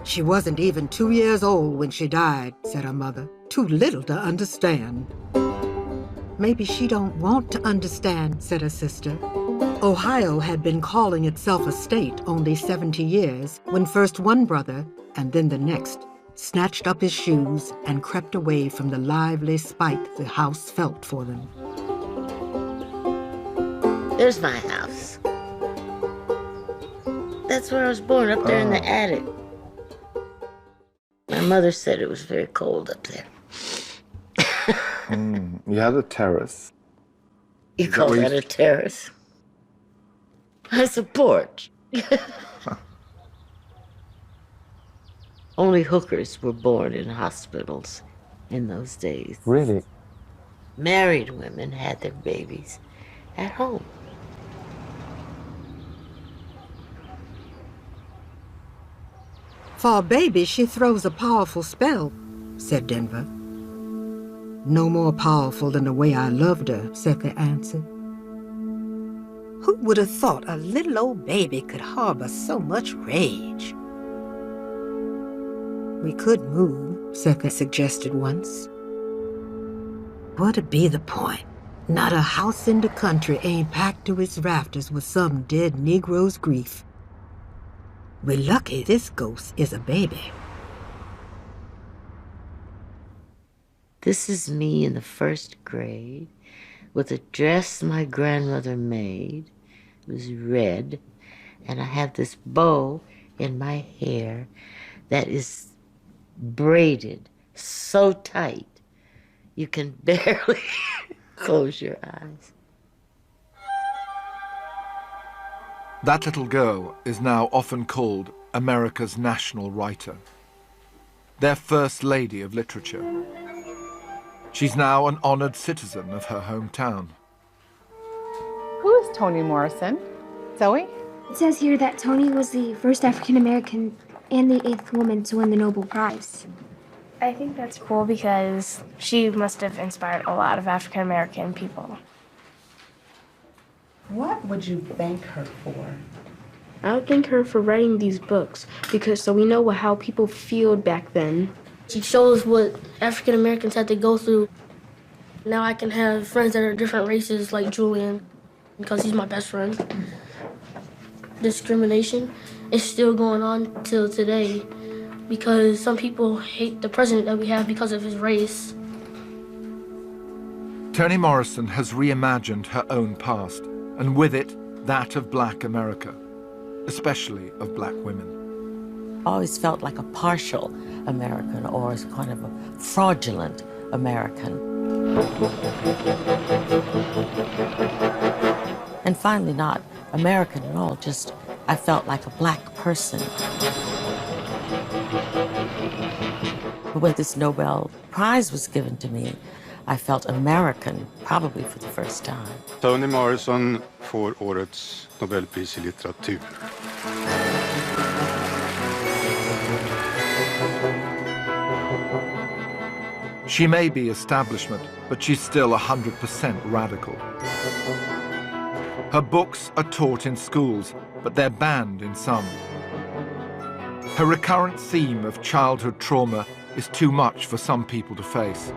She wasn't even 2 years old when she died, said her mother. Too little to understand. Maybe she don't want to understand, said her sister. Ohio had been calling itself a state only 70 years when first one brother, and then the next, snatched up his shoes and crept away from the lively spite the house felt for them. There's my house. That's where I was born, up there in the attic. My mother said it was very cold up there. You had a terrace. You call that a terrace? That's a porch. Only hookers were born in hospitals in those days. Really? Married women had their babies at home. For a baby, she throws a powerful spell, said Denver. No more powerful than the way I loved her, Sethe answered. Who would have thought a little old baby could harbor so much rage? We could move, Sethe suggested once. What'd be the point? Not a house in the country ain't packed to its rafters with some dead Negro's grief. We're lucky this ghost is a baby. This is me in the first grade with a dress my grandmother made. It was red, and I have this bow in my hair that is braided so tight you can barely close your eyes. That little girl is now often called America's national writer, their first lady of literature. She's now an honored citizen of her hometown. Who is Toni Morrison? Zoe? It says here that Toni was the first African-American and the 8th woman to win the Nobel Prize. I think that's cool because she must have inspired a lot of African-American people. What would you thank her for? I would thank her for writing these books because so we know how people feel back then. She shows what African Americans had to go through. Now I can have friends that are different races like Julian because he's my best friend. Discrimination is still going on till today because some people hate the president that we have because of his race. Toni Morrison has reimagined her own past, and with it, that of Black America, especially of Black women. I always felt like a partial American or as kind of a fraudulent American. And finally not American at all, just I felt like a Black person. But when this Nobel Prize was given to me, I felt American, probably for the first time. Toni Morrison får årets Nobelpris i litteratur. She may be establishment, but she's still 100% radical. Her books are taught in schools, but they're banned in some. Her recurrent theme of childhood trauma is too much for some people to face.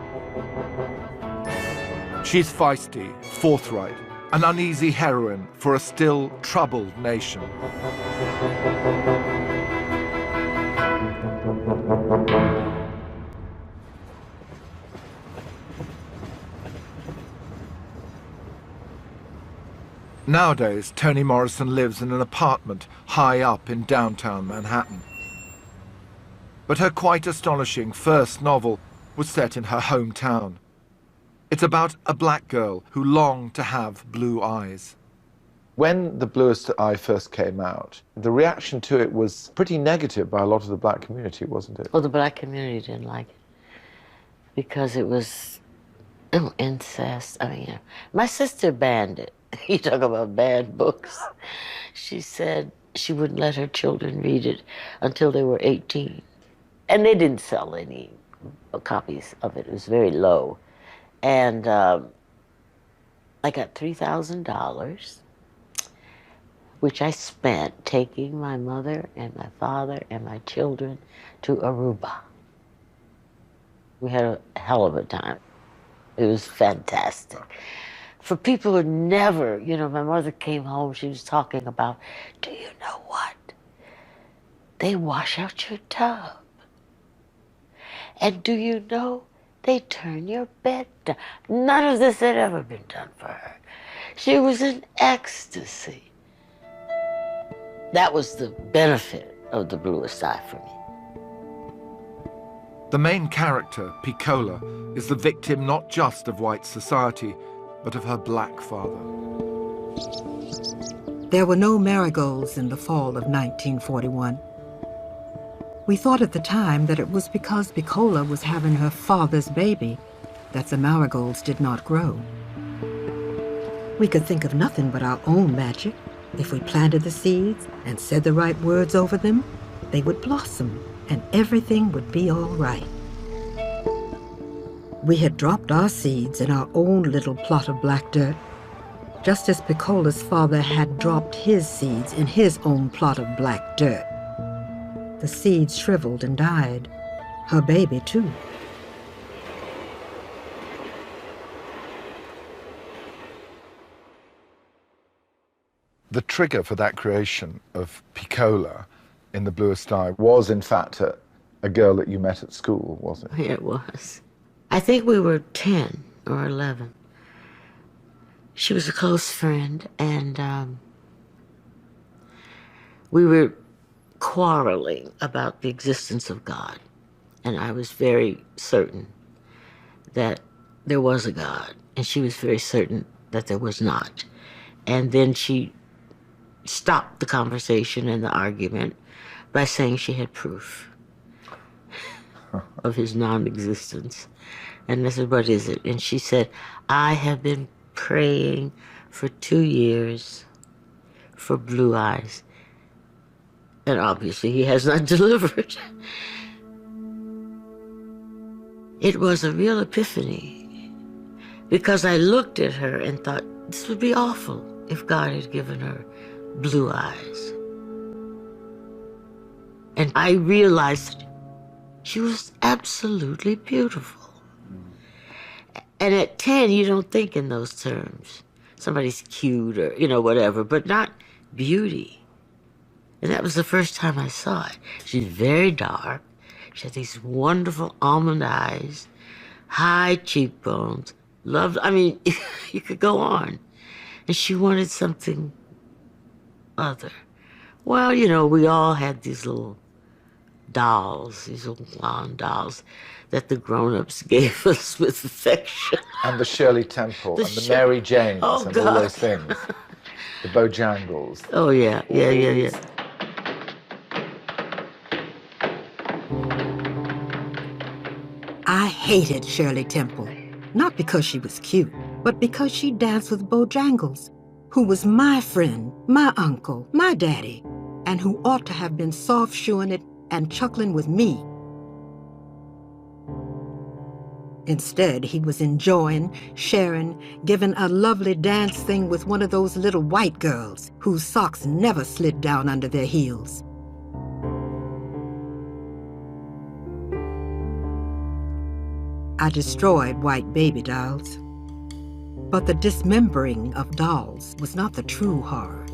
She's feisty, forthright, an uneasy heroine for a still troubled nation. Nowadays, Toni Morrison lives in an apartment high up in downtown Manhattan. But her quite astonishing first novel was set in her hometown. It's about a Black girl who longed to have blue eyes. When The Bluest Eye first came out, the reaction to it was pretty negative by a lot of the Black community, wasn't it? Well, the Black community didn't like it because it was incest. I mean, my sister banned it. You talk about banned books. She said she wouldn't let her children read it until they were 18. And they didn't sell any copies of it. It was very low. And I got $3,000, which I spent taking my mother and my father and my children to Aruba. We had a hell of a time. It was fantastic. For people who never, you know, my mother came home, she was talking about, do you know what? They wash out your tub. And do you know, they turn your bed down. None of this had ever been done for her. She was in ecstasy. That was the benefit of the bluest eye for me. The main character, Piccola, is the victim not just of white society, but of her black father. There were no marigolds in the fall of 1941. We thought at the time that it was because Piccola was having her father's baby that the marigolds did not grow. We could think of nothing but our own magic. If we planted the seeds and said the right words over them, they would blossom and everything would be all right. We had dropped our seeds in our own little plot of black dirt, just as Piccola's father had dropped his seeds in his own plot of black dirt. The seeds shriveled and died. Her baby, too. The trigger for that creation of Piccola in The Bluest Eye Was, in fact, a girl that you met at school, was it? It was. I think we were 10 or 11. She was a close friend, and we were quarreling about the existence of God. And I was very certain that there was a God, and she was very certain that there was not. And then she stopped the conversation and the argument by saying she had proof of his non-existence. And I said, what is it? And she said, I have been praying for 2 years for blue eyes. And obviously he has not delivered. It was a real epiphany, because I looked at her and thought, this would be awful if God had given her blue eyes. And I realized she was absolutely beautiful. And at 10, you don't think in those terms. Somebody's cute or, you know, whatever, but not beauty. And that was the first time I saw it. She's very dark. She had these wonderful almond eyes, high cheekbones, loved, I mean, you could go on. And she wanted something other. Well, you know, we all had these little dolls, these little blonde dolls that the grown-ups gave us with affection. And the Shirley Temple, and the Mary Janes, oh, and God. all those things. The Bojangles. Oh, yeah. I hated Shirley Temple, not because she was cute, but because she danced with Bojangles, who was my friend, my uncle, my daddy, and who ought to have been soft-shoeing it and chuckling with me. Instead, he was enjoying, sharing, giving a lovely dance thing with one of those little white girls whose socks never slid down under their heels. I destroyed white baby dolls. But the dismembering of dolls was not the true horror.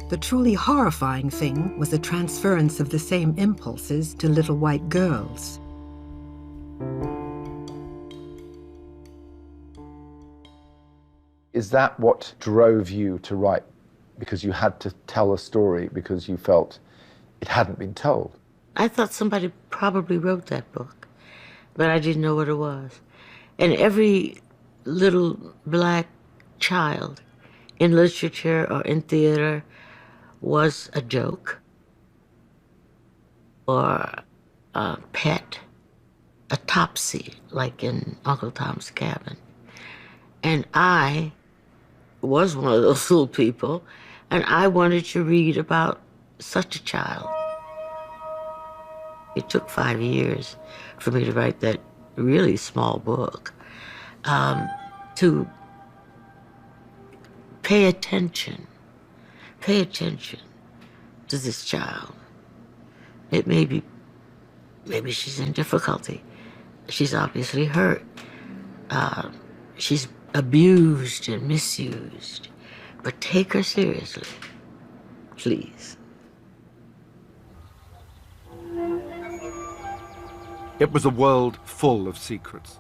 The truly horrifying thing was the transference of the same impulses to little white girls. Is that what drove you to write? Because you had to tell a story because you felt it hadn't been told? I thought somebody probably wrote that book, but I didn't know what it was. And every little black child in literature or in theater was a joke or a pet, a topsy, like in Uncle Tom's Cabin. And I was one of those little people, and I wanted to read about such a child. It took 5 years for me to write that really small book, to pay attention to this child. It maybe she's in difficulty. She's obviously hurt. She's abused and misused. But take her seriously, please. It was a world full of secrets.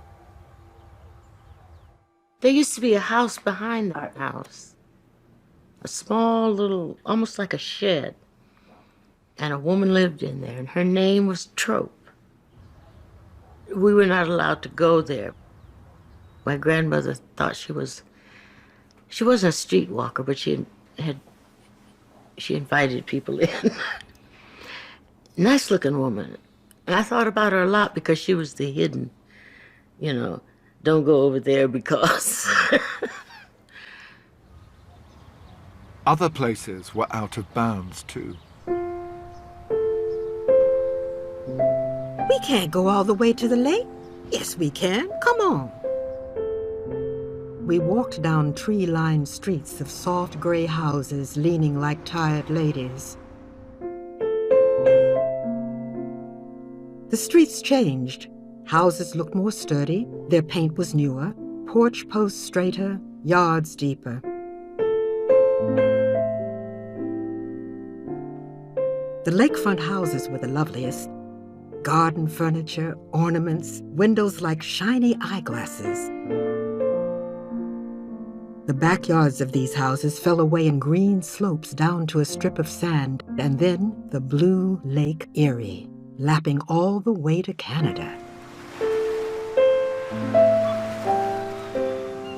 There used to be a house behind our house. A small little, almost like a shed. And a woman lived in there, and her name was Trope. We were not allowed to go there. My grandmother thought she wasn't a streetwalker, but she invited people in. Nice looking woman. And I thought about her a lot because she was the hidden, don't go over there because. Other places were out of bounds too. We can't go all the way to the lake. Yes, we can. Come on. We walked down tree-lined streets of soft gray houses leaning like tired ladies. The streets changed. Houses looked more sturdy, their paint was newer, porch posts straighter, yards deeper. The lakefront houses were the loveliest. Garden furniture, ornaments, windows like shiny eyeglasses. The backyards of these houses fell away in green slopes down to a strip of sand, and then the blue Lake Erie, lapping all the way to Canada.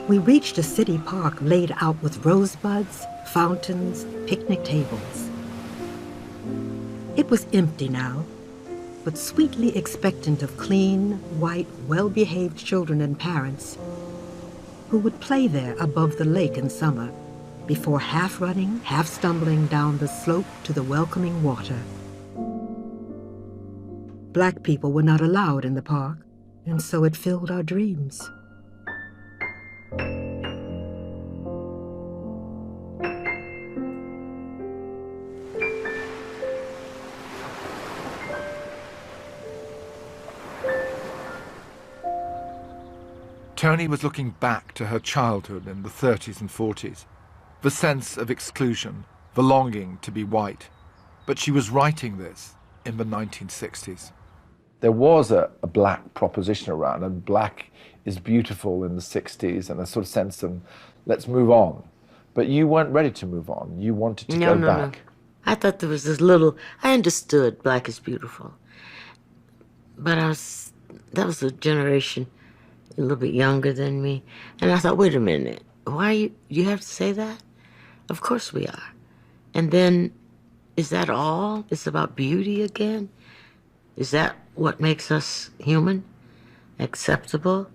We reached a city park laid out with rosebuds, fountains, picnic tables. It was empty now, but sweetly expectant of clean, white, well-behaved children and parents who would play there above the lake in summer, before half running, half stumbling down the slope to the welcoming water. Black people were not allowed in the park, and so it filled our dreams. Toni was looking back to her childhood in the 30s and 40s, the sense of exclusion, the longing to be white. But she was writing this in the 1960s. There was a black proposition around, and black is beautiful in the 60s, and a sort of sense of, let's move on. But you weren't ready to move on. You wanted to go back. No. I thought there was this little, I understood black is beautiful. But that was a generation a little bit younger than me. And I thought, wait a minute, you have to say that? Of course we are. And then, is that all? It's about beauty again? Is that what makes us human? Acceptable?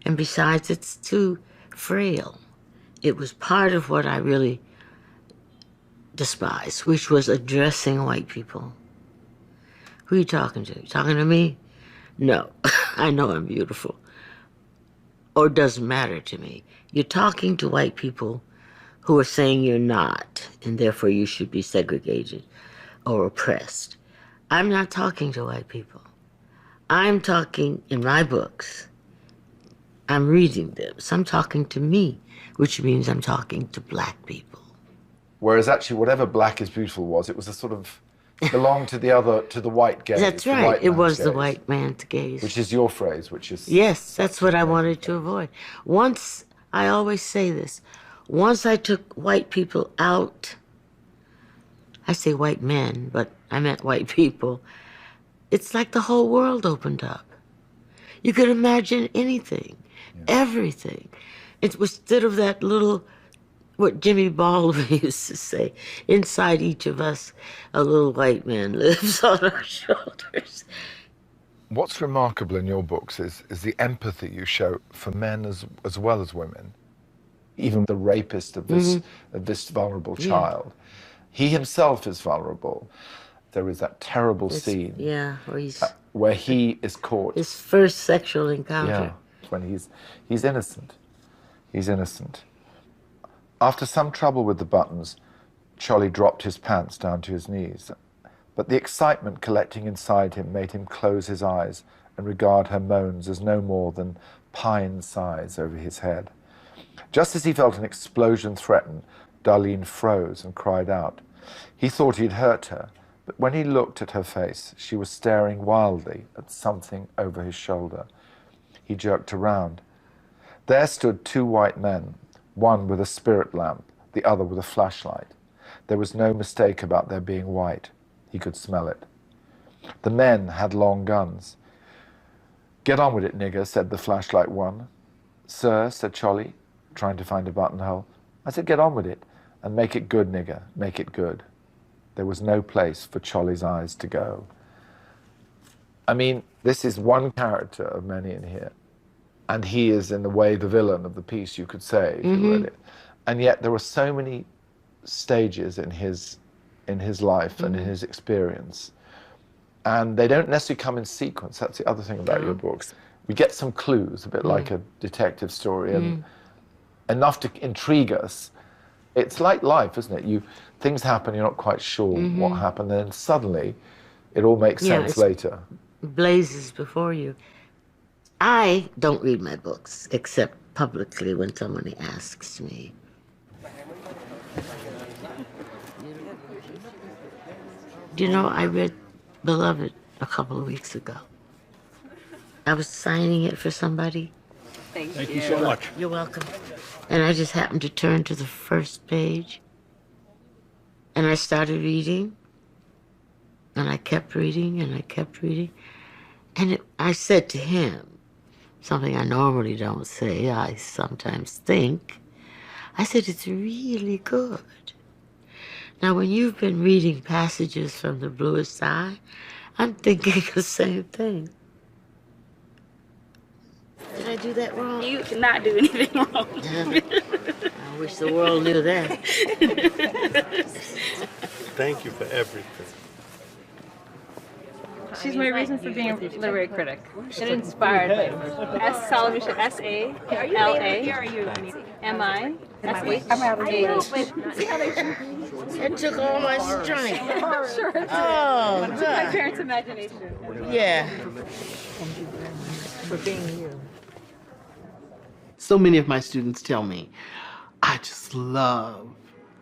And besides, it's too frail. It was part of what I really despised, which was addressing white people. Who are you talking to? You talking to me? No, I know I'm beautiful. Or it doesn't matter to me. You're talking to white people who are saying you're not, and therefore you should be segregated or oppressed. I'm not talking to white people. I'm talking in my books. I'm reading them. So I'm talking to me, which means I'm talking to black people. Whereas actually whatever black is beautiful was, it was a sort of, belonged to the white gaze. That's right. It was the white man's gaze. Which is your phrase, which is... Yes, that's what I wanted to avoid. Once, I always say this, once I took white people out, I say white men, but I meant white people, it's like the whole world opened up. You could imagine anything, everything. It was instead of that little, what Jimmy Baldwin used to say, inside each of us, a little white man lives on our shoulders. What's remarkable in your books is the empathy you show for men as well as women. Even the rapist of this vulnerable child, he himself is vulnerable. There is that terrible scene. Yeah, where he is caught. His first sexual encounter. Yeah, when he's innocent. He's innocent. After some trouble with the buttons, Charlie dropped his pants down to his knees. But the excitement collecting inside him made him close his eyes and regard her moans as no more than pine sighs over his head. Just as he felt an explosion threaten, Darlene froze and cried out. He thought he'd hurt her, but when he looked at her face, she was staring wildly at something over his shoulder. He jerked around. There stood two white men, one with a spirit lamp, the other with a flashlight. There was no mistake about their being white. He could smell it. The men had long guns. "Get on with it, nigger," said the flashlight one. "Sir," said Charlie, trying to find a buttonhole. "I said, get on with it, and make it good, nigger, make it good." There was no place for Charlie's eyes to go. I mean, this is one character of many in here, and he is, in a way, the villain of the piece, you could say, if you read it. And yet there were so many stages in his life and in his experience, and they don't necessarily come in sequence. That's the other thing about your books. We get some clues, a bit like a detective story, and enough to intrigue us. It's like life, isn't it? Things happen, you're not quite sure what happened, and then suddenly it all makes sense later. Blazes before you. I don't read my books except publicly when somebody asks me. You know, I read Beloved a couple of weeks ago. I was signing it for somebody. Thank you so much. You're welcome. And I just happened to turn to the first page, and I started reading, and I kept reading, and I kept reading. And I said to him, something I normally don't say, I sometimes think, I said, it's really good. Now, when you've been reading passages from The Bluest Eye, I'm thinking the same thing. Did I do that wrong? You did not do anything wrong. I wish the world knew that. Thank you for everything. She's my reason for being a literary critic. And inspired by S. Salvation, S-A-L-A-M-I, S-H-A-H. It took all my strength. Sure. Oh, it took my parents' imagination. Yeah. Thank you very much for being here. So many of my students tell me, I just love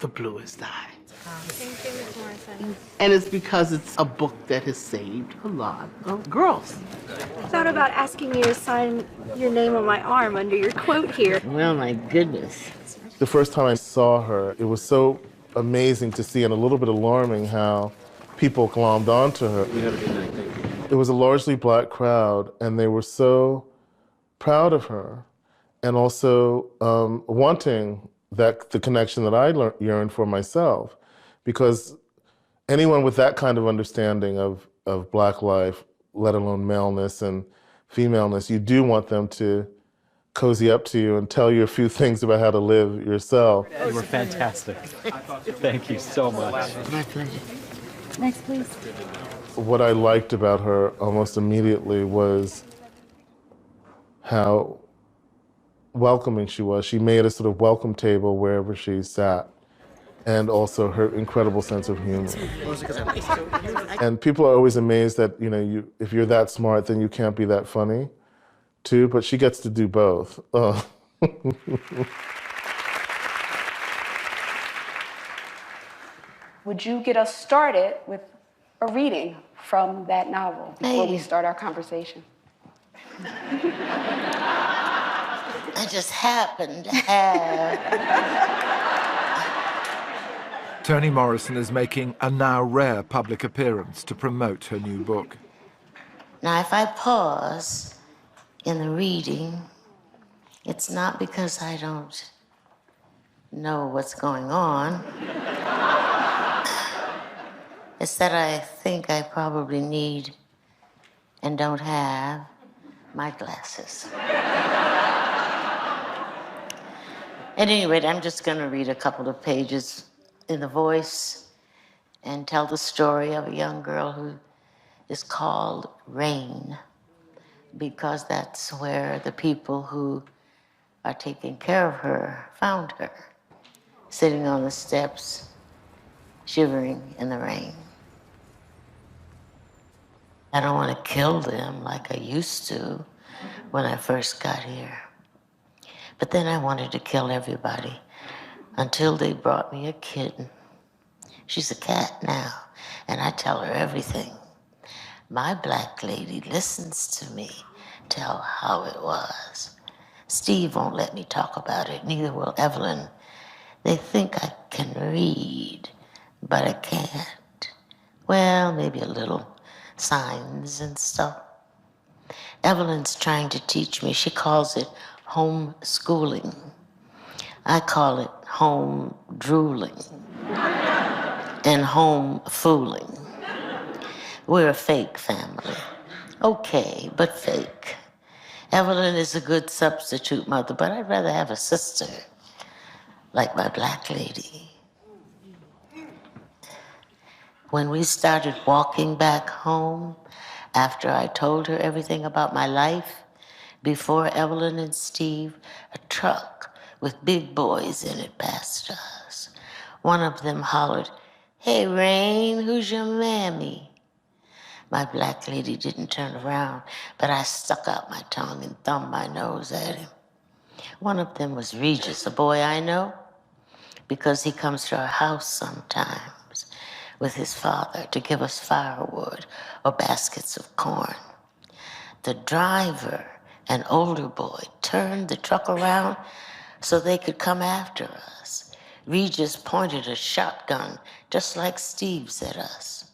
The Bluest Eye. Thank you, Ms. Morrison. And it's because it's a book that has saved a lot of girls. I thought about asking you to sign your name on my arm under your quote here. Well, my goodness. The first time I saw her, it was so amazing to see and a little bit alarming how people glommed onto her. You have a good night, thank you. It was a largely black crowd, and they were so proud of her and also wanting the connection that I yearned for myself. Because anyone with that kind of understanding of black life, let alone maleness and femaleness, you do want them to cozy up to you and tell you a few things about how to live yourself. You were fantastic. Thank you so much. My pleasure. Next, please. What I liked about her almost immediately was how welcoming she was. She made a sort of welcome table wherever she sat, and also her incredible sense of humor. And people are always amazed that, you know, if you're that smart, then you can't be that funny, too, but she gets to do both. Would you get us started with a reading from that novel before we start our conversation? I just happened to have... Toni Morrison is making a now rare public appearance to promote her new book. Now, if I pause in the reading, it's not because I don't know what's going on. It's that I think I probably need and don't have my glasses. At any rate, I'm just going to read a couple of pages in the voice and tell the story of a young girl who is called Rain, because that's where the people who are taking care of her found her, sitting on the steps, shivering in the rain. I don't want to kill them like I used to when I first got here. But then I wanted to kill everybody until they brought me a kitten. She's a cat now, and I tell her everything. My black lady listens to me tell how it was. Steve won't let me talk about it, neither will Evelyn. They think I can read, but I can't. Well, maybe a little signs and stuff. Evelyn's trying to teach me. She calls it homeschooling. I call it home drooling and home fooling. We're a fake family. Okay, but fake. Evelyn is a good substitute mother, but I'd rather have a sister like my black lady. When we started walking back home, after I told her everything about my life, before Evelyn and Steve, a truck with big boys in it passed us. One of them hollered, "Hey, Rain, who's your mammy?" My black lady didn't turn around, but I stuck out my tongue and thumbed my nose at him. One of them was Regis, a boy I know, because he comes to our house sometimes with his father to give us firewood or baskets of corn. The driver, an older boy, turned the truck around so they could come after us. Regis pointed a shotgun just like Steve's at us.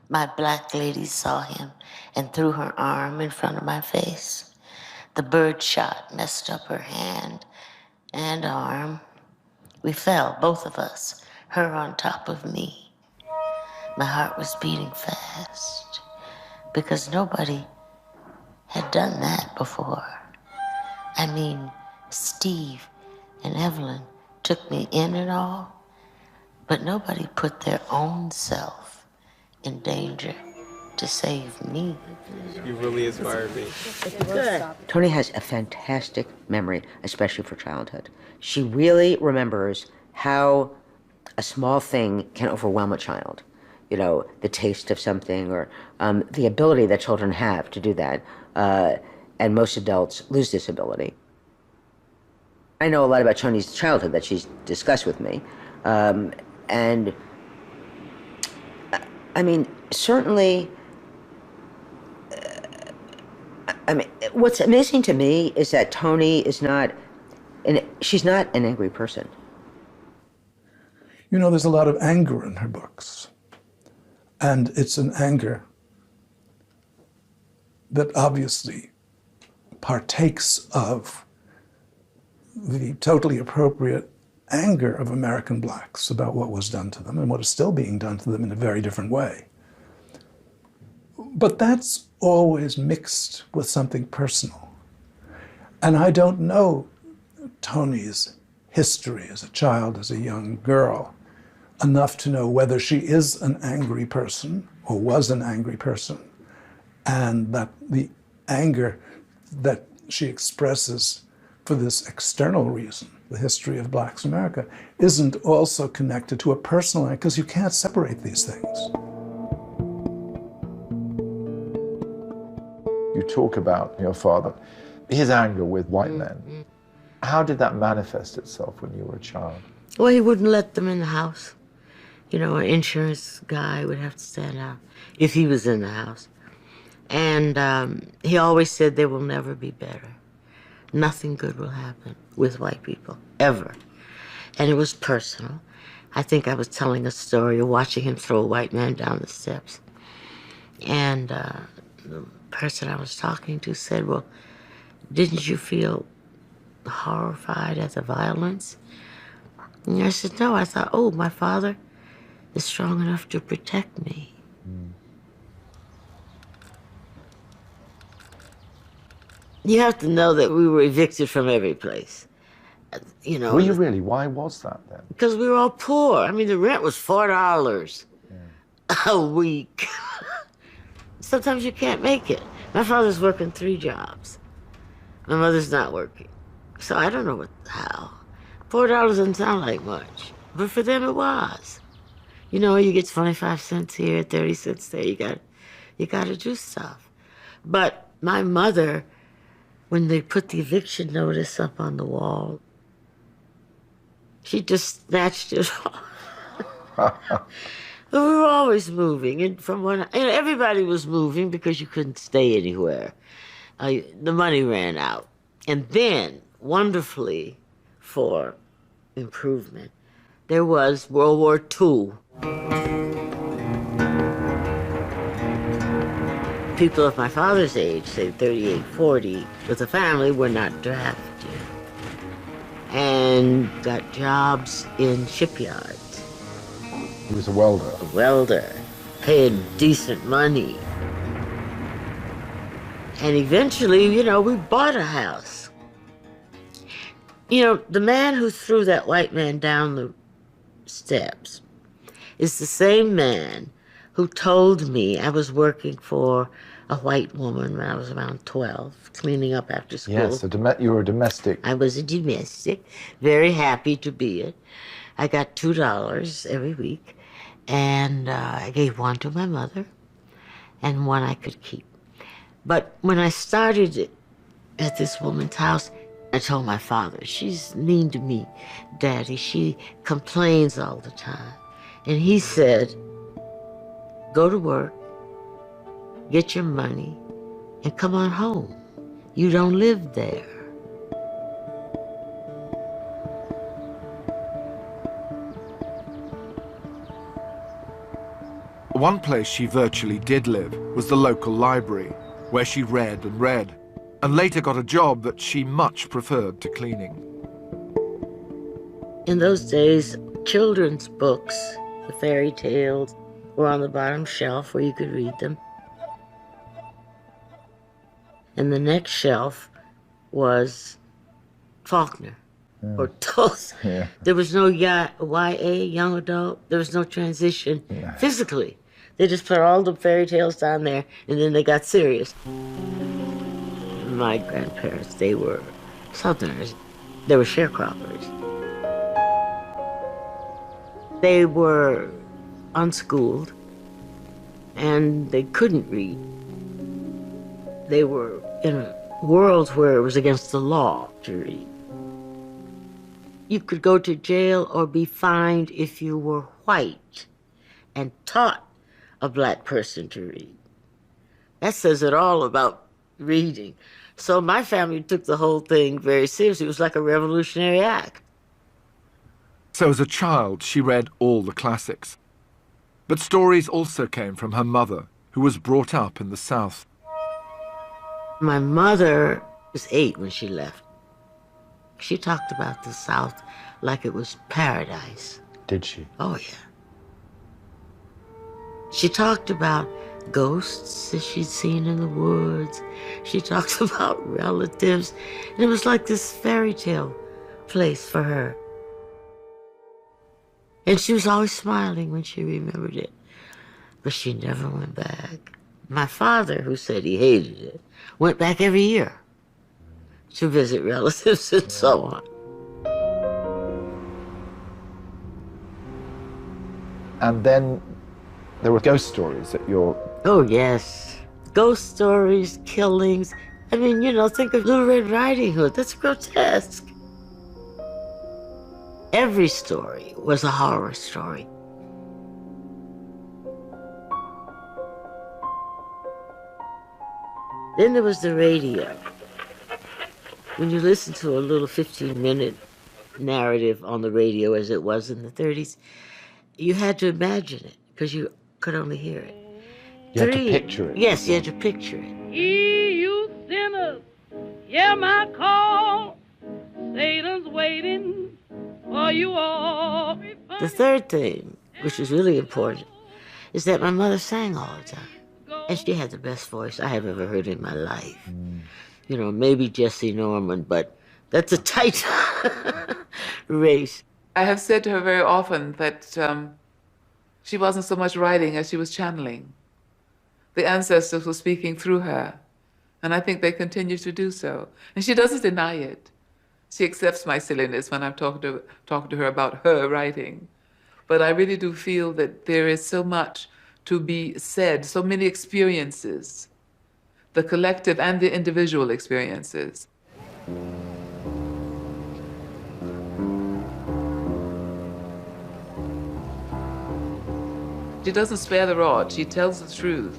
My black lady saw him and threw her arm in front of my face. The bird shot messed up her hand and arm. We fell, both of us, her on top of me. My heart was beating fast because nobody had done that before. I mean, Steve and Evelyn took me in and all, but nobody put their own self in danger to save me. You really inspired me. Good. Toni has a fantastic memory, especially for childhood. She really remembers how a small thing can overwhelm a child. You know, the taste of something or the ability that children have to do that. And most adults lose this ability. I know a lot about Toni's childhood that she's discussed with me. And I mean, certainly, I mean, what's amazing to me is that Toni is not, she's not an angry person. You know, there's a lot of anger in her books. And it's an anger that obviously partakes of the totally appropriate anger of American blacks about what was done to them and what is still being done to them in a very different way. But that's always mixed with something personal. And I don't know Toni's history as a child, as a young girl, enough to know whether she is an angry person or was an angry person, and that the anger that she expresses for this external reason, the history of blacks in America, isn't also connected to a personal anger, because you can't separate these things. You talk about your father, his anger with white men. How did that manifest itself when you were a child? Well, he wouldn't let them in the house. You know, an insurance guy would have to stand out if he was in the house. And he always said they will never be better. Nothing good will happen with white people, ever. And it was personal. I think I was telling a story of watching him throw a white man down the steps. And the person I was talking to said, "Well, didn't you feel horrified at the violence?" And I said, "No." I thought, oh, my father is strong enough to protect me. You have to know that we were evicted from every place. You know. Were you really? Why was that then? Because we were all poor. I mean, the rent was $4. a week. Sometimes you can't make it. My father's working 3 jobs. My mother's not working. So I don't know how. $4 doesn't sound like much, but for them it was. You know, you get 25 cents here, 30 cents there. You gotta do stuff. But my mother, when they put the eviction notice up on the wall, she just snatched it off. We were always moving, and everybody was moving because you couldn't stay anywhere. The money ran out. And then, wonderfully, for improvement, there was World War II. People of my father's age, say 38, 40, with a family, were not drafted and got jobs in shipyards. He was a welder. A welder, paid decent money. And eventually, you know, we bought a house. You know, the man who threw that white man down the steps is the same man who told me I was working for a white woman when I was around 12, cleaning up after school. Yes, you were a domestic. I was a domestic, very happy to be it. I got $2 every week, and I gave one to my mother, and one I could keep. But when I started at this woman's house, I told my father, she's mean to me, Daddy. She complains all the time. And he said, go to work, get your money, and come on home. You don't live there. One place she virtually did live was the local library, where she read, and later got a job that she much preferred to cleaning. In those days, children's books, the fairy tales, were on the bottom shelf where you could read them. And the next shelf was Faulkner or Tulsa. Yeah. There was no YA, young adult. There was no transition physically. They just put all the fairy tales down there, and then they got serious. My grandparents, they were Southerners. They were sharecroppers. They were unschooled, and they couldn't read. They were in a world where it was against the law to read. You could go to jail or be fined if you were white and taught a black person to read. That says it all about reading. So my family took the whole thing very seriously. It was like a revolutionary act. So as a child, she read all the classics. But stories also came from her mother, who was brought up in the South. My mother was 8 when she left. She talked about the South like it was paradise. Did she? Oh, yeah. She talked about ghosts that she'd seen in the woods. She talked about relatives. And it was like this fairy tale place for her. And she was always smiling when she remembered it. But she never went back. My father, who said he hated it, went back every year to visit relatives and so on. And then there were ghost stories at your... Oh, yes. Ghost stories, killings. I mean, you know, think of Little Red Riding Hood. That's grotesque. Every story was a horror story. Then there was the radio. When you listen to a little 15-minute narrative on the radio as it was in the 30s, you had to imagine it because you could only hear it. You had to picture it. Yes, you had to picture it. You sinners, hear my call. Satan's waiting for you all. The third thing, which is really important, is that my mother sang all the time. And she had the best voice I have ever heard in my life. You know, maybe Jessie Norman, but that's a tight race. I have said to her very often that She wasn't so much writing as she was channeling. The ancestors were speaking through her, and I think they continue to do so. And she doesn't deny it. She accepts my silliness when I'm talking to her about her writing. But I really do feel that there is so much to be said, so many experiences, the collective and the individual experiences. She doesn't spare the rod, she tells the truth.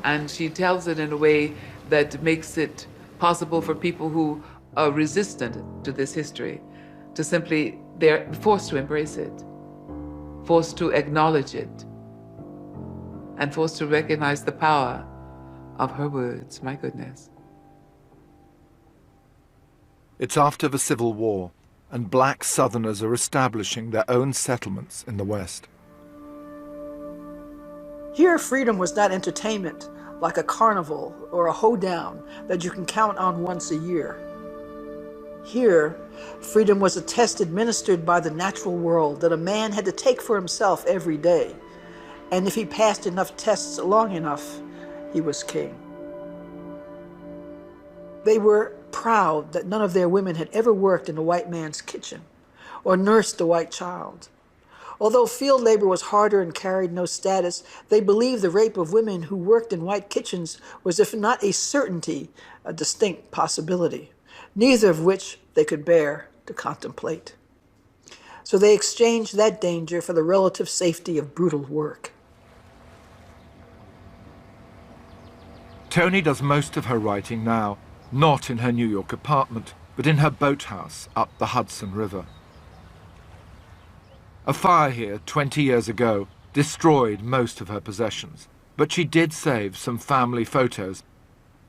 And she tells it in a way that makes it possible for people who are resistant to this history to simply, they're forced to embrace it, forced to acknowledge it, and forced to recognize the power of her words, my goodness. It's after the Civil War, and black Southerners are establishing their own settlements in the West. Here, freedom was not entertainment like a carnival or a hoedown that you can count on once a year. Here, freedom was a test administered by the natural world that a man had to take for himself every day. And if he passed enough tests long enough, he was king. They were proud that none of their women had ever worked in a white man's kitchen or nursed a white child. Although field labor was harder and carried no status, they believed the rape of women who worked in white kitchens was, if not a certainty, a distinct possibility, neither of which they could bear to contemplate. So they exchanged that danger for the relative safety of brutal work. Toni does most of her writing now, not in her New York apartment, but in her boathouse up the Hudson River. A fire here 20 years ago destroyed most of her possessions, but she did save some family photos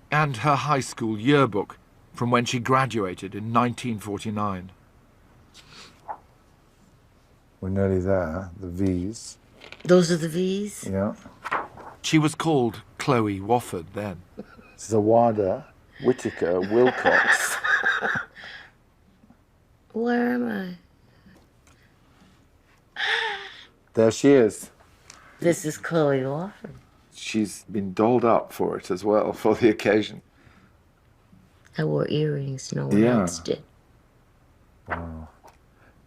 and her high school yearbook from when she graduated in 1949. We're nearly there, the V's. Those are the V's? Yeah. She was called Chloe Wofford then. Zawada, Whitaker, Wilcox. Where am I? There she is. This is Chloe Wofford. She's been dolled up for it as well, for the occasion. I wore earrings no one else did. Wow.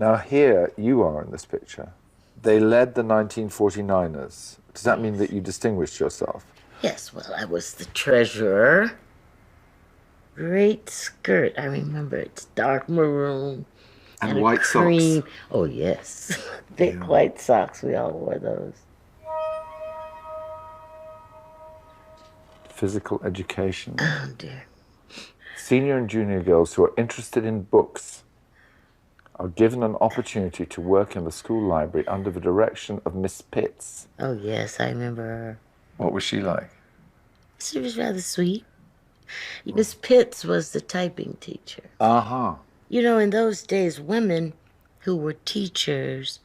Now here you are in this picture. They led the 1949ers. Does that mean that you distinguished yourself? Yes, well, I was the treasurer. Great skirt, I remember. It's dark maroon. And white socks. Oh, yes. Thick white socks. We all wore those. Physical education. Oh, dear. Senior and junior girls who are interested in books are given an opportunity to work in the school library under the direction of Miss Pitts. Oh, yes, I remember her. What was she like? She was rather sweet. Miss Pitts was the typing teacher. Uh-huh. You know, in those days, women who were teachers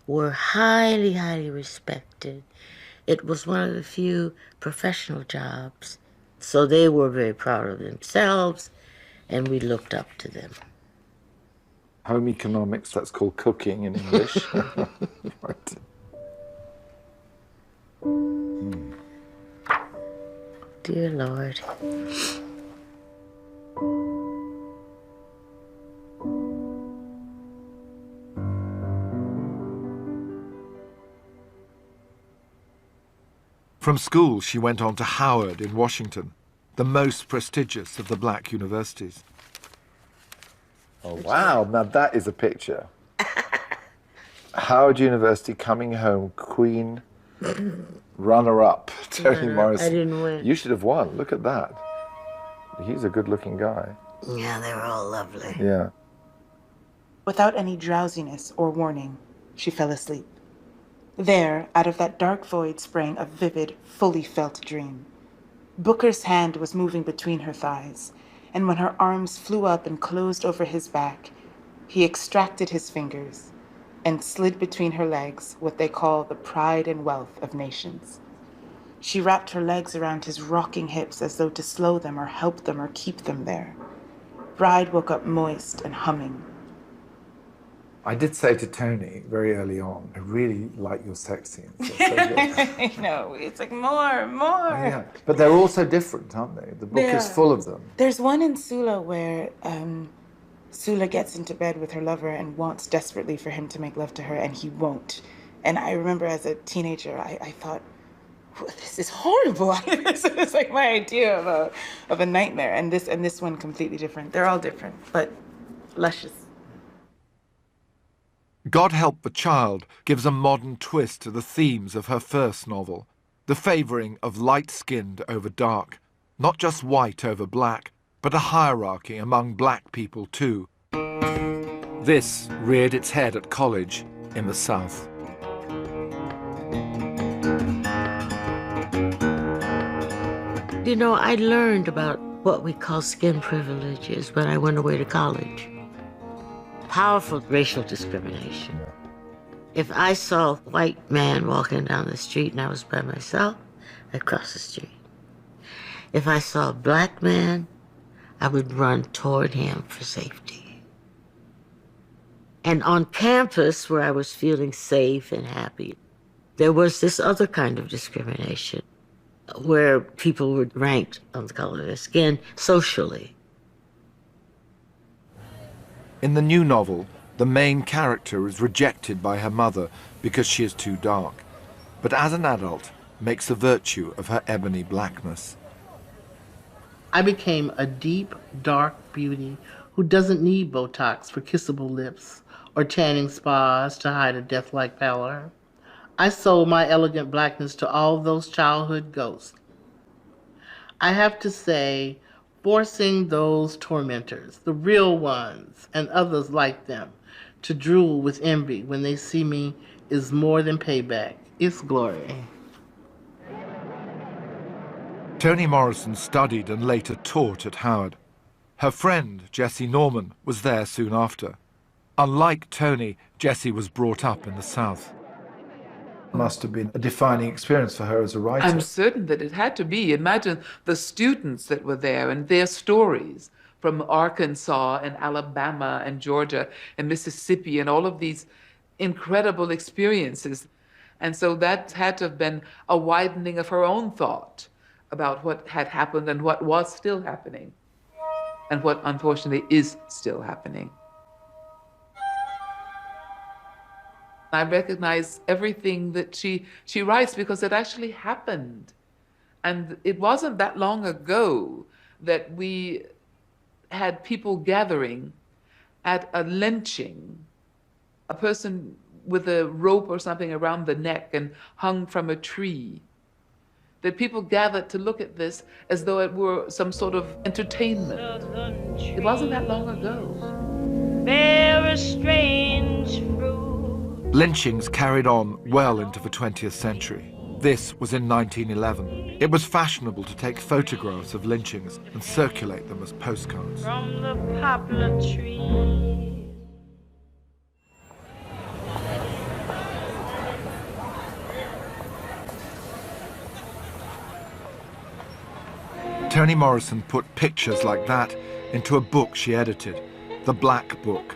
were highly, highly respected. It was one of the few professional jobs. So they were very proud of themselves, and we looked up to them. Home economics, that's called cooking in English. Right. Dear Lord. From school, she went on to Howard in Washington, the most prestigious of the black universities. Oh, wow. Now that is a picture. Howard University coming home, Queen, runner-up, Toni Morrison. I didn't win. You should have won. Look at that. He's a good-looking guy. Yeah, they were all lovely. Yeah. Without any drowsiness or warning, she fell asleep. There, out of that dark void sprang a vivid, fully felt dream. Booker's hand was moving between her thighs, and when her arms flew up and closed over his back, he extracted his fingers and slid between her legs what they call the pride and wealth of nations. She wrapped her legs around his rocking hips as though to slow them or help them or keep them there. Bride woke up moist and humming. I did say to Tony very early on, I really like your sex scenes. So I know, it's like more. Oh, yeah, but they're also different, aren't they? The book is full of them. There's one in Sula where Sula gets into bed with her lover and wants desperately for him to make love to her, and he won't. And I remember as a teenager, I thought, this is horrible. This is like my idea of a nightmare. And this one completely different. They're all different, but luscious. God Help the Child gives a modern twist to the themes of her first novel, the favouring of light-skinned over dark, not just white over black, but a hierarchy among black people too. This reared its head at college in the South. You know, I learned about what we call skin privileges when I went away to college. Powerful racial discrimination. If I saw a white man walking down the street and I was by myself, I'd cross the street. If I saw a black man, I would run toward him for safety. And on campus, where I was feeling safe and happy, there was this other kind of discrimination, where people were ranked on the color of their skin socially. In the new novel, the main character is rejected by her mother because she is too dark, but as an adult, makes a virtue of her ebony blackness. I became a deep, dark beauty who doesn't need Botox for kissable lips or tanning spas to hide a death-like pallor. I sold my elegant blackness to all those childhood ghosts. I have to say, forcing those tormentors, the real ones and others like them, to drool with envy when they see me is more than payback. It's glory. Toni Morrison studied and later taught at Howard. Her friend, Jessie Norman, was there soon after. Unlike Toni, Jessie was brought up in the South. Must have been a defining experience for her as a writer. I'm certain that it had to be. Imagine the students that were there and their stories from Arkansas and Alabama and Georgia and Mississippi and all of these incredible experiences. And so that had to have been a widening of her own thought about what had happened and what was still happening and what unfortunately is still happening. I recognize everything that she writes because it actually happened. And it wasn't that long ago that we had people gathering at a lynching, a person with a rope or something around the neck and hung from a tree. That people gathered to look at this as though it were some sort of entertainment. It wasn't that long ago. Very strange fruit. Lynchings carried on well into the 20th century. This was in 1911. It was fashionable to take photographs of lynchings and circulate them as postcards. From the poplar tree. Toni Morrison put pictures like that into a book she edited, The Black Book,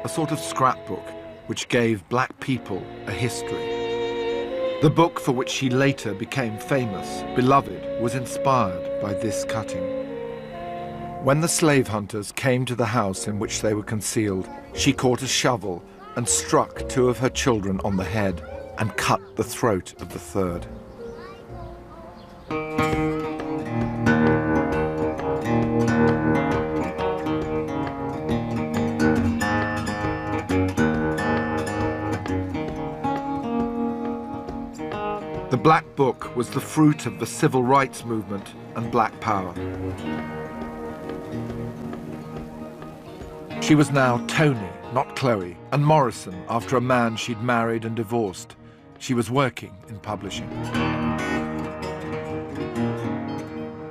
a sort of scrapbook which gave black people a history. The book for which she later became famous, beloved, was inspired by this cutting. When the slave hunters came to the house in which they were concealed, she caught a shovel and struck 2 of her children on the head and cut the throat of the 3rd. The Black Book was the fruit of the civil rights movement and black power. She was now Toni, not Chloe, and Morrison after a man she'd married and divorced. She was working in publishing.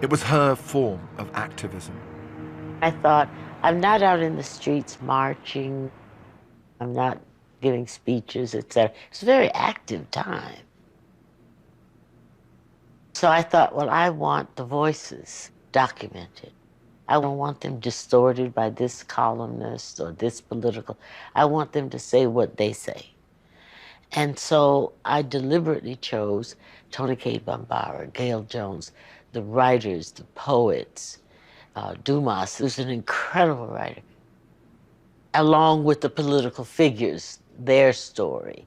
It was her form of activism. I thought, I'm not out in the streets marching. I'm not giving speeches, etc. It's a very active time. So I thought, well, I want the voices documented. I don't want them distorted by this columnist or this political. I want them to say what they say. And so I deliberately chose Toni Cade Bambara, Gail Jones, the writers, the poets, Dumas, who's an incredible writer, along with the political figures, their story.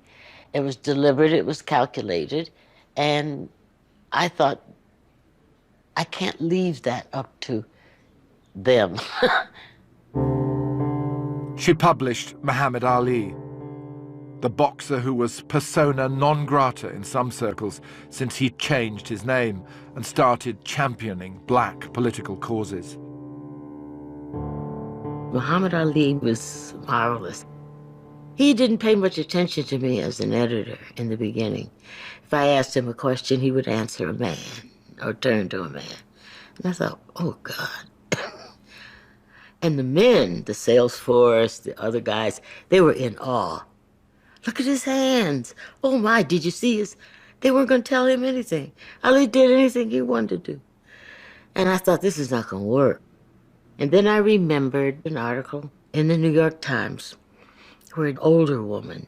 It was deliberate, it was calculated, and I thought, I can't leave that up to them. She published Muhammad Ali, the boxer who was persona non grata in some circles since he changed his name and started championing black political causes. Muhammad Ali was marvelous. He didn't pay much attention to me as an editor in the beginning. If I asked him a question, he would answer a man or turn to a man. And I thought, oh, God. And the men, the sales force, the other guys, they were in awe. Look at his hands. Oh, my, did you see his? They weren't going to tell him anything. Ali did anything he wanted to do. And I thought, this is not going to work. And then I remembered an article in the New York Times where an older woman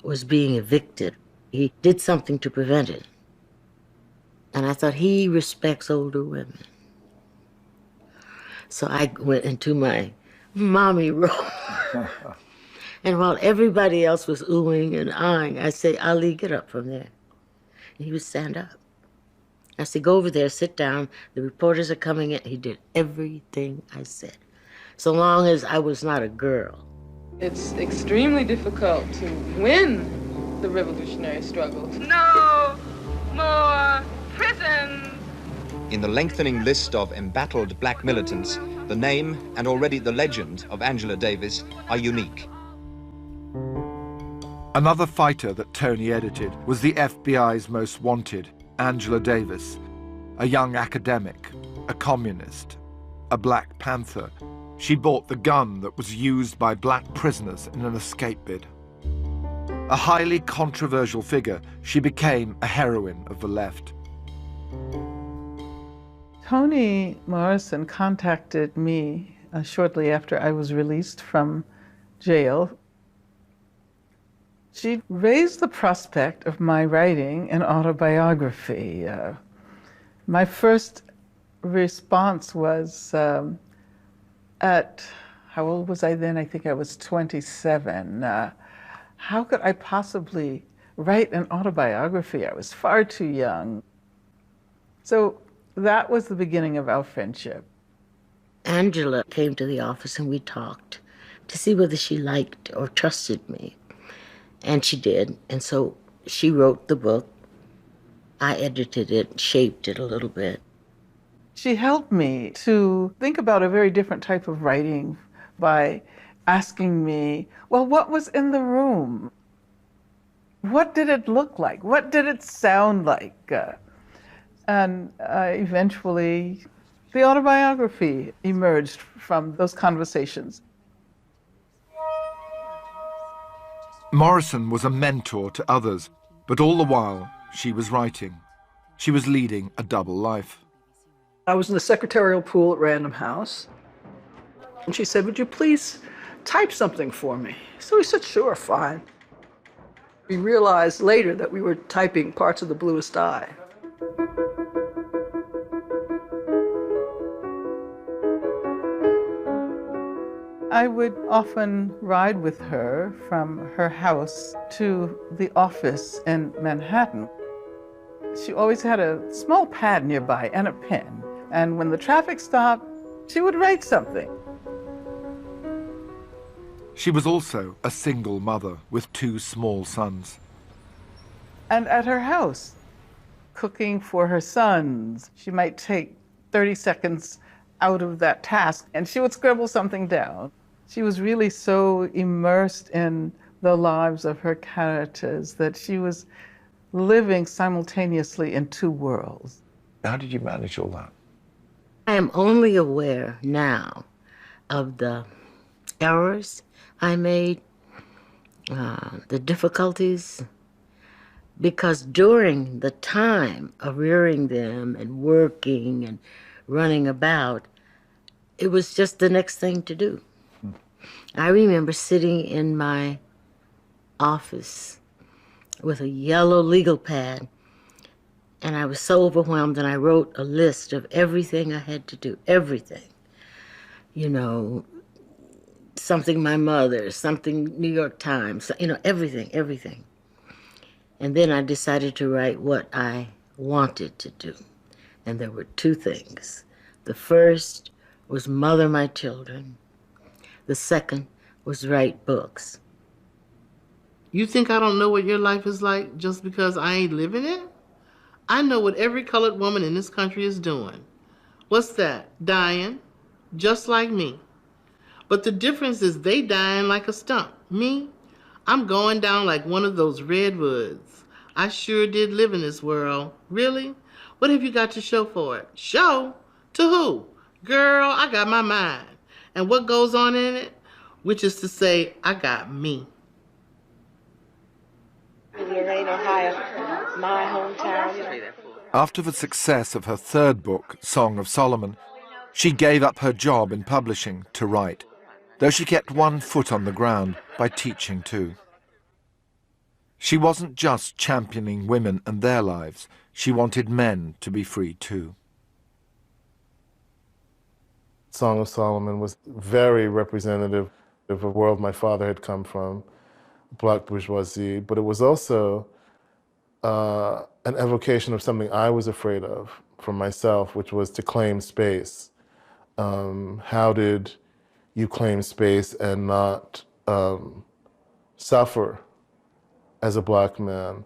was being evicted. He did something to prevent it. And I thought, he respects older women. So I went into my mommy role. And while everybody else was oohing and eyeing, I say, Ali, get up from there. And he would stand up. I said, go over there, sit down. The reporters are coming in. He did everything I said, so long as I was not a girl. It's extremely difficult to win the revolutionary struggle. No more prisons! In the lengthening list of embattled black militants, the name and already the legend of Angela Davis are unique. Another fighter that Toni edited was the FBI's most wanted, Angela Davis, a young academic, a communist, a Black Panther. She bought the gun that was used by black prisoners in an escape bid. A highly controversial figure, she became a heroine of the left. Toni Morrison contacted me shortly after I was released from jail. She raised the prospect of my writing an autobiography. My first response was how old was I then? I think I was 27. How could I possibly write an autobiography? I was far too young. So that was the beginning of our friendship. Angela came to the office and we talked to see whether she liked or trusted me. And she did. And so she wrote the book. I edited it, shaped it a little bit. She helped me to think about a very different type of writing by asking me, well, what was in the room? What did it look like? What did it sound like? And eventually, the autobiography emerged from those conversations. Morrison was a mentor to others, but all the while she was writing. She was leading a double life. I was in the secretarial pool at Random House, and she said, would you please type something for me? So we said, sure, fine. We realized later that we were typing parts of The Bluest Eye. I would often ride with her from her house to the office in Manhattan. She always had a small pad nearby and a pen. And when the traffic stopped, she would write something. She was also a single mother with 2 small sons. And at her house, cooking for her sons, she might take 30 seconds out of that task and she would scribble something down. She was really so immersed in the lives of her characters that she was living simultaneously in 2 worlds. How did you manage all that? I am only aware now of the errors I made, the difficulties, because during the time of rearing them and working and running about, it was just the next thing to do. I remember sitting in my office with a yellow legal pad, and I was so overwhelmed, and I wrote a list of everything I had to do, everything. You know, something my mother, something New York Times, you know, everything, everything. And then I decided to write what I wanted to do. And there were two things. The first was mother my children. The second was write books. You think I don't know what your life is like just because I ain't living it? I know what every colored woman in this country is doing. What's that? Dying, just like me. But the difference is they dying like a stump. Me, I'm going down like one of those redwoods. I sure did live in this world. Really? What have you got to show for it? Show? To who? Girl, I got my mind. And what goes on in it? Which is to say, I got me. Lorraine, Ohio, my hometown. After the success of her third book, Song of Solomon, she gave up her job in publishing to write, though she kept one foot on the ground by teaching too. She wasn't just championing women and their lives, she wanted men to be free too. Song of Solomon was very representative of a world my father had come from, black bourgeoisie, but it was also an evocation of something I was afraid of for myself, which was to claim space. How did you claim space and not suffer as a black man?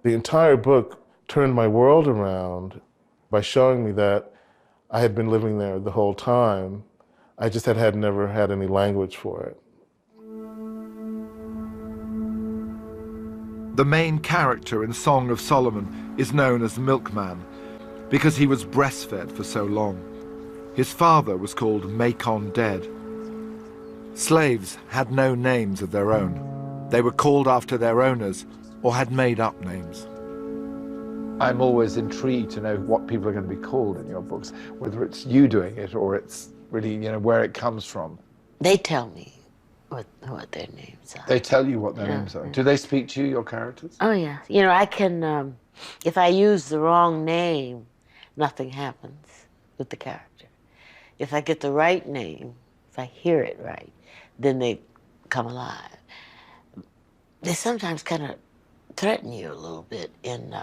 The entire book turned my world around by showing me that I had been living there the whole time. I just had never had any language for it. The main character in Song of Solomon is known as the Milkman because he was breastfed for so long. His father was called Macon Dead. Slaves had no names of their own. They were called after their owners or had made up names. I'm always intrigued to know what people are going to be called in your books, whether it's you doing it or it's really, you know, where it comes from. They tell me what their names are. They tell you what their names are. Do they speak to you, your characters? Oh, yeah. You know, I can, if I use the wrong name, nothing happens with the character. If I get the right name, if I hear it right, then they come alive. They sometimes kind of threaten you a little bit. In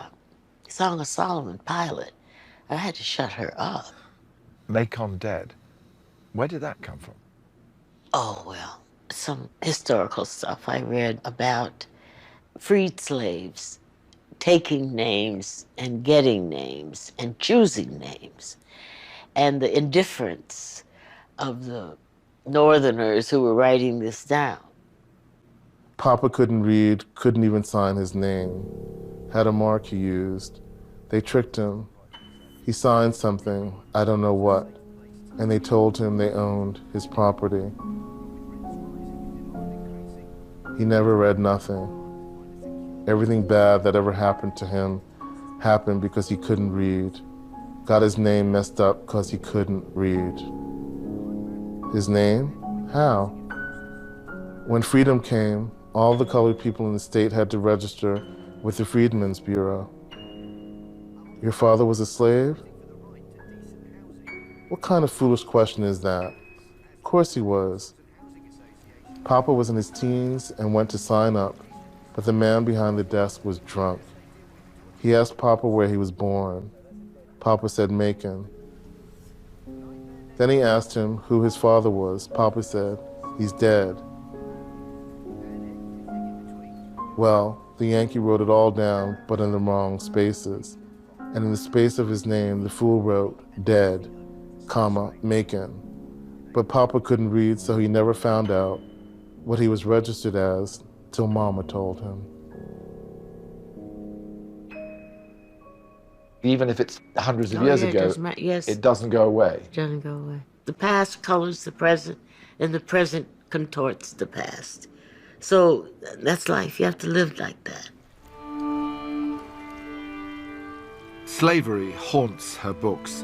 Song of Solomon pilot, I had to shut her up. Macon Dead. Where did that come from? Oh, well, some historical stuff I read about freed slaves taking names and getting names and choosing names, and the indifference of the Northerners who were writing this down. Papa couldn't read, couldn't even sign his name, had a mark he used. They tricked him. He signed something, I don't know what, and they told him they owned his property. He never read nothing. Everything bad that ever happened to him happened because he couldn't read. Got his name messed up because he couldn't read. His name? How? When freedom came, all the colored people in the state had to register with the Freedmen's Bureau. Your father was a slave? What kind of foolish question is that? Of course he was. Papa was in his teens and went to sign up, but the man behind the desk was drunk. He asked Papa where he was born. Papa said Macon. Then he asked him who his father was. Papa said, he's dead. Well, the Yankee wrote it all down, but in the wrong spaces. And in the space of his name, the fool wrote, dead, comma, Macon. But Papa couldn't read, so he never found out what he was registered as till Mama told him. Even if it's hundreds of years ago, yes. It doesn't go away. It doesn't go away. The past colors the present, and the present contorts the past. So that's life. You have to live like that. Slavery haunts her books.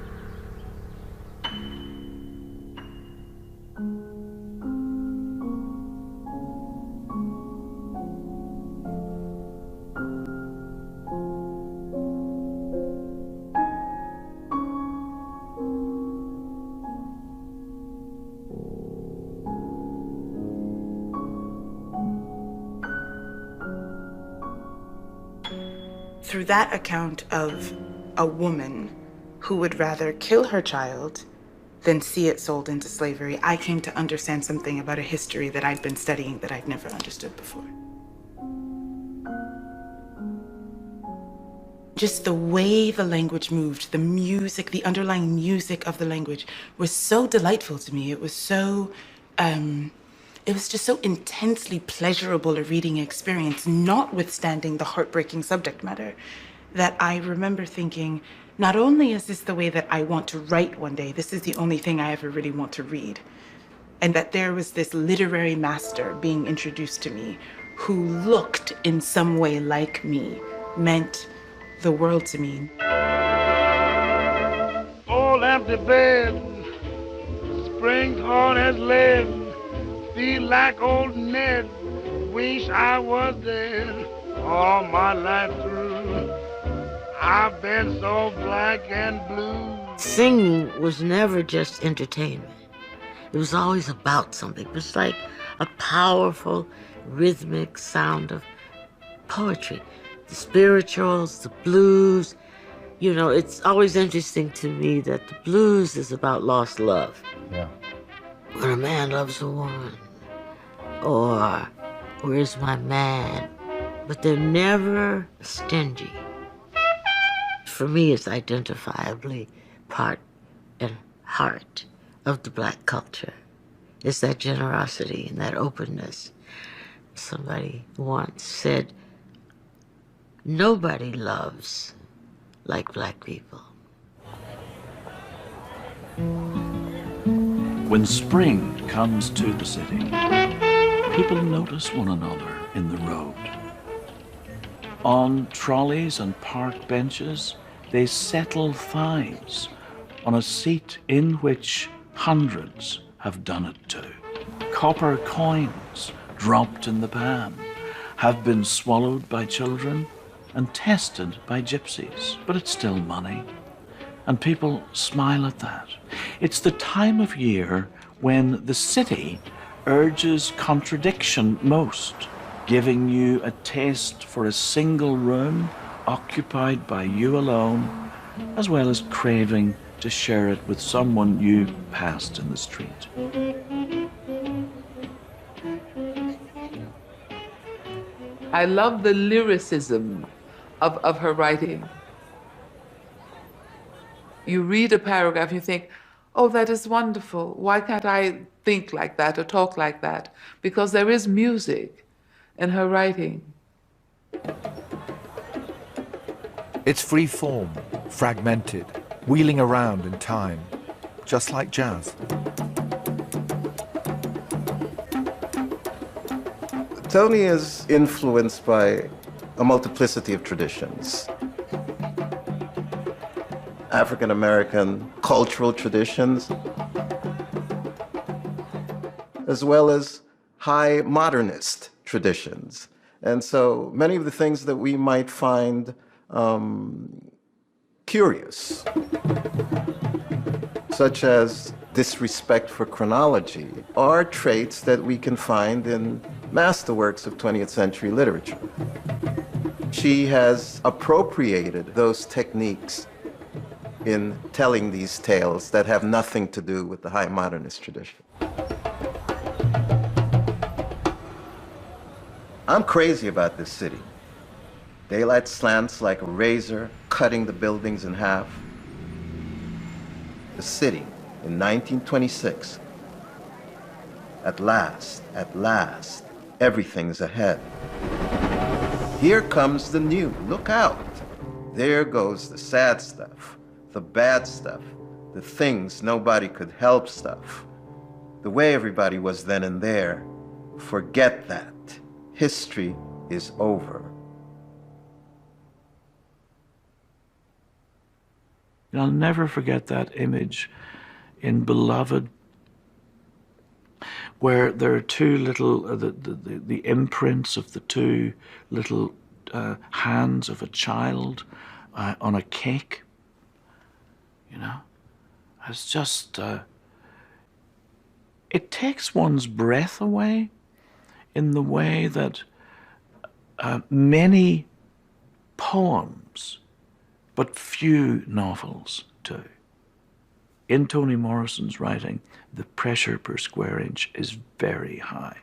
through that account of a woman who would rather kill her child than see it sold into slavery, I came to understand something about a history that I'd been studying that I'd never understood before. Just the way the language moved, the music, the underlying music of the language was so delightful to me. It was so, it was just so intensely pleasurable a reading experience, notwithstanding the heartbreaking subject matter, that I remember thinking, not only is this the way that I want to write one day, this is the only thing I ever really want to read. And that there was this literary master being introduced to me who looked in some way like me, meant the world to me. Old empty bed, spring's hard as lead, feel like old Ned, wish I was dead. All my life through, I've been so black and blue. Singing was never just entertainment. It was always about something. It was like a powerful, rhythmic sound of poetry. The spirituals, the blues. You know, it's always interesting to me that the blues is about lost love. Yeah. When a man loves a woman, or where's my man? But they're never stingy. For me, it's identifiably part and heart of the Black culture. It's that generosity and that openness. Somebody once said, nobody loves like Black people. When spring comes to the city, people notice one another in the road. On trolleys and park benches, they settle thighs on a seat in which hundreds have done it too. Copper coins dropped in the pan have been swallowed by children and tested by gypsies, but it's still money. And people smile at that. It's the time of year when the city urges contradiction most, giving you a taste for a single room occupied by you alone, as well as craving to share it with someone you passed in the street. I love the lyricism of her writing. You read a paragraph, you think, oh, that is wonderful. Why can't I think like that or talk like that? Because there is music in her writing. It's free form, fragmented, wheeling around in time, just like jazz. Tony is influenced by a multiplicity of traditions. African-American cultural traditions, as well as high modernist traditions. And so many of the things that we might find curious, such as disrespect for chronology, are traits that we can find in masterworks of 20th century literature. She has appropriated those techniques in telling these tales that have nothing to do with the high modernist tradition. I'm crazy about this city. Daylight slants like a razor, cutting the buildings in half. The city in 1926. At last, everything's ahead. Here comes the new. Look out. There goes the sad stuff, the bad stuff, the things nobody could help stuff. The way everybody was then and there. Forget that. History is over. I'll never forget that image in Beloved, where there are two little, the imprints of the two little hands of a child on a cake. You know, it's just, it takes one's breath away in the way that many poems, but few novels too. In Toni Morrison's writing, the pressure per square inch is very high.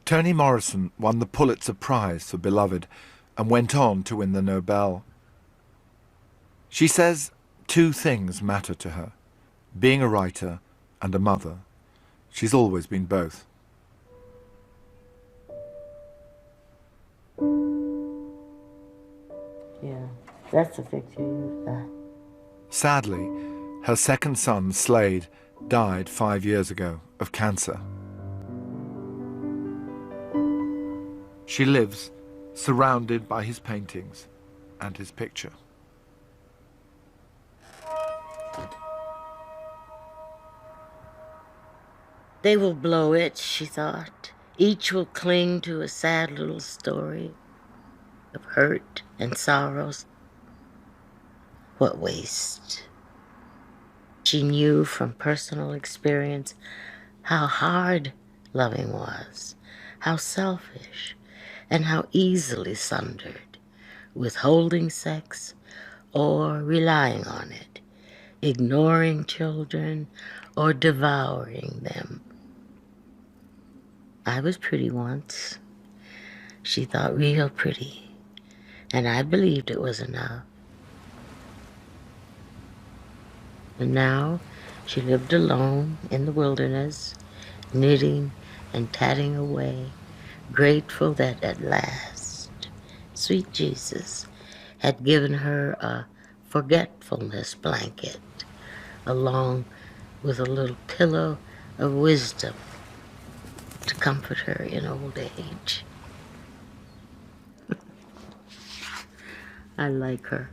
Toni Morrison won the Pulitzer Prize for Beloved and went on to win the Nobel. She says two things matter to her: being a writer and a mother. She's always been both. Yeah, that's a picture you've got. Sadly, her second son, Slade, died 5 years ago of cancer. She lives surrounded by his paintings and his picture. They will blow it, she thought. Each will cling to a sad little story of hurt and sorrows. What waste. She knew from personal experience how hard loving was, how selfish, and how easily sundered, withholding sex or relying on it, ignoring children or devouring them. I was pretty once. She thought real pretty, and I believed it was enough. And now she lived alone in the wilderness, knitting and tatting away, grateful that at last, sweet Jesus had given her a forgetfulness blanket, along with a little pillow of wisdom to comfort her in old age. I like her.